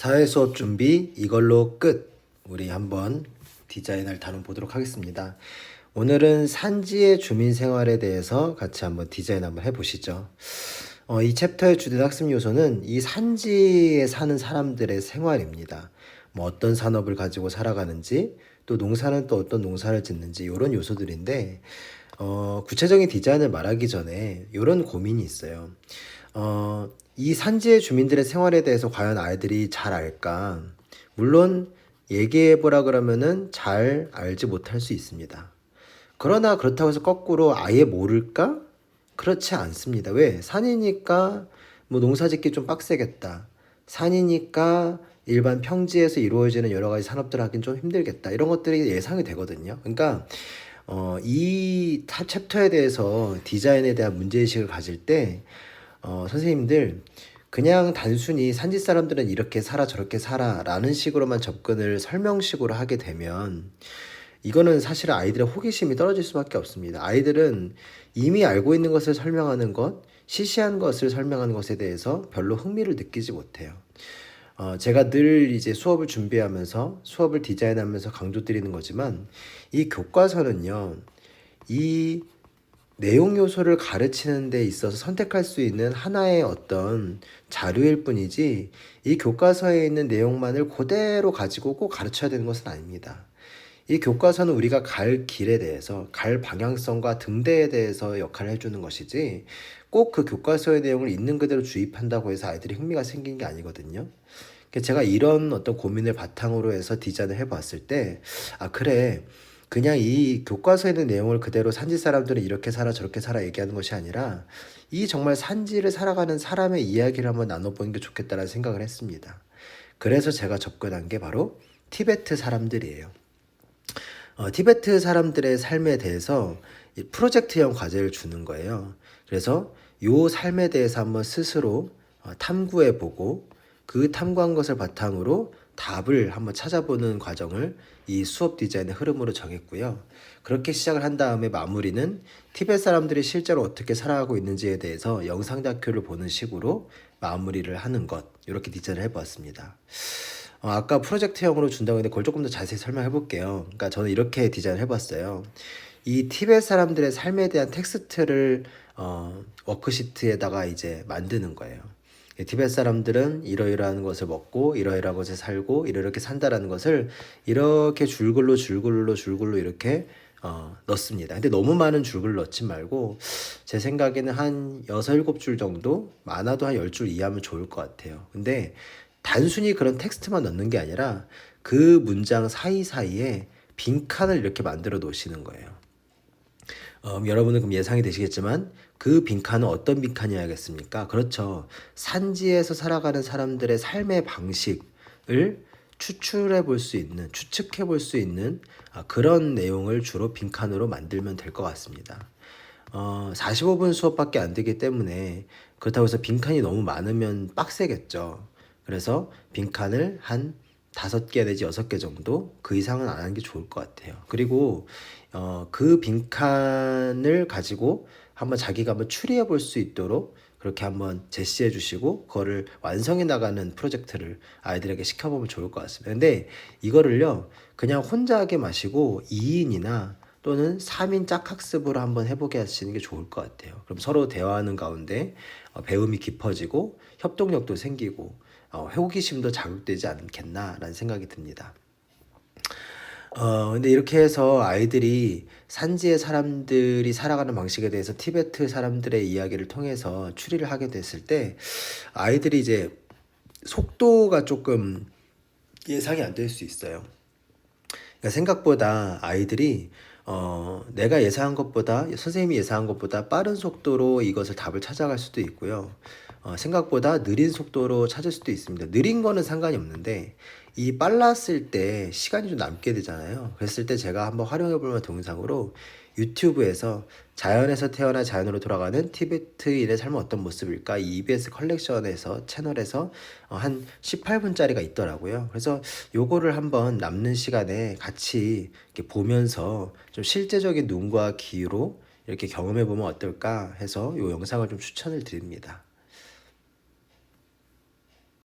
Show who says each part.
Speaker 1: 사회 수업 준비 이걸로 끝. 우리 한번 디자인을 다뤄보도록 하겠습니다. 오늘은 산지의 주민 생활에 대해서 같이 한번 디자인 한번 해보시죠. 이 챕터의 주된 학습 요소는 이 산지에 사는 사람들의 생활입니다. 뭐 어떤 산업을 가지고 살아가는지, 또 농사는 또 어떤 농사를 짓는지 이런 요소들인데, 구체적인 디자인을 말하기 전에 이런 고민이 있어요. 이 산지의 주민들의 생활에 대해서 과연 아이들이 잘 알까? 물론 얘기해보라 그러면은 잘 알지 못할 수 있습니다. 그러나 그렇다고 해서 거꾸로 아예 모를까? 그렇지 않습니다. 왜? 산이니까 뭐 농사짓기 좀 빡세겠다. 산이니까 일반 평지에서 이루어지는 여러 가지 산업들 하긴 좀 힘들겠다. 이런 것들이 예상이 되거든요. 그러니까 이 챕터에 대해서 디자인에 대한 문제의식을 가질 때 선생님들 그냥 단순히 산지 사람들은 이렇게 살아 저렇게 살아 라는 식으로만 접근을 설명식으로 하게 되면 이거는 사실 아이들의 호기심이 떨어질 수밖에 없습니다. 아이들은 이미 알고 있는 것을 설명하는 것, 시시한 것을 설명하는 것에 대해서 별로 흥미를 느끼지 못해요. 제가 늘 이제 수업을 준비하면서 수업을 디자인하면서 강조드리는 거지만 이 교과서는요, 이 내용 요소를 가르치는 데 있어서 선택할 수 있는 하나의 어떤 자료일 뿐이지 이 교과서에 있는 내용만을 그대로 가지고 꼭 가르쳐야 되는 것은 아닙니다. 이 교과서는 우리가 갈 길에 대해서, 갈 방향성과 등대에 대해서 역할을 해주는 것이지 꼭 그 교과서의 내용을 있는 그대로 주입한다고 해서 아이들이 흥미가 생기는 게 아니거든요. 제가 이런 어떤 고민을 바탕으로 해서 디자인을 해봤을 때, 아, 그래. 그냥 이 교과서에 있는 내용을 그대로 산지 사람들은 이렇게 살아 저렇게 살아 얘기하는 것이 아니라 이 정말 산지를 살아가는 사람의 이야기를 한번 나눠보는 게 좋겠다는 생각을 했습니다. 그래서 제가 접근한 게 바로 티베트 사람들이에요. 티베트 사람들의 삶에 대해서 프로젝트형 과제를 주는 거예요. 그래서 요 삶에 대해서 한번 스스로 탐구해보고 그 탐구한 것을 바탕으로 답을 한번 찾아보는 과정을 이 수업 디자인의 흐름으로 정했고요. 그렇게 시작을 한 다음에 마무리는 티베트 사람들이 실제로 어떻게 살아가고 있는지에 대해서 영상 다큐를 보는 식으로 마무리를 하는 것, 이렇게 디자인을 해보았습니다. 아까 프로젝트형으로 준다고 했는데 그걸 조금 더 자세히 설명해 볼게요. 그러니까 저는 이렇게 디자인을 해봤어요. 이 티베트 사람들의 삶에 대한 텍스트를 워크시트에다가 이제 만드는 거예요. 티베트 사람들은 이러이러한 것을 먹고 이러이러한 것을 살고 이렇게 산다라는 것을 이렇게 줄글로 이렇게 넣습니다. 근데 너무 많은 줄글을 넣지 말고 제 생각에는 한 6, 7줄 정도, 많아도 한 10줄 이하면 좋을 것 같아요. 근데 단순히 그런 텍스트만 넣는 게 아니라 그 문장 사이사이에 빈칸을 이렇게 만들어 놓으시는 거예요. 여러분은 그럼 예상이 되시겠지만 그 빈칸은 어떤 빈칸이어야겠습니까? 그렇죠. 산지에서 살아가는 사람들의 삶의 방식을 추측해 볼 수 있는 그런 내용을 주로 빈칸으로 만들면 될 것 같습니다. 45분 수업밖에 안 되기 때문에 그렇다고 해서 빈칸이 너무 많으면 빡세겠죠. 그래서 빈칸을 한 5개 내지 6개 정도, 그 이상은 안 하는 게 좋을 것 같아요. 그리고 그 빈칸을 가지고 한번 자기가 한번 추리해 볼 수 있도록 그렇게 한번 제시해 주시고 그거를 완성해 나가는 프로젝트를 아이들에게 시켜보면 좋을 것 같습니다. 근데 이거를요, 그냥 혼자 하게 마시고 2인이나 또는 3인 짝학습으로 한번 해보게 하시는 게 좋을 것 같아요. 그럼 서로 대화하는 가운데 배움이 깊어지고 협동력도 생기고 호기심도 자극되지 않겠나라는 생각이 듭니다. 근데 이렇게 해서 아이들이 산지의 사람들이 살아가는 방식에 대해서 티베트 사람들의 이야기를 통해서 추리를 하게 됐을 때 아이들이 이제 속도가 조금 예상이 안 될 수 있어요. 그러니까 생각보다 아이들이 내가 예상한 것보다 선생님이 예상한 것보다 빠른 속도로 이것을 답을 찾아갈 수도 있고요. 생각보다 느린 속도로 찾을 수도 있습니다. 느린 거는 상관이 없는데 이 빨랐을 때 시간이 좀 남게 되잖아요. 그랬을 때 제가 한번 활용해 볼 만한 동영상으로 유튜브에서 자연에서 태어나 자연으로 돌아가는 티베트인의 삶은 어떤 모습일까? 이 EBS 컬렉션에서 채널에서 한 18분짜리가 있더라고요. 그래서 요거를 한번 남는 시간에 같이 이렇게 보면서 좀 실제적인 눈과 귀로 이렇게 경험해 보면 어떨까 해서 요 영상을 좀 추천을 드립니다.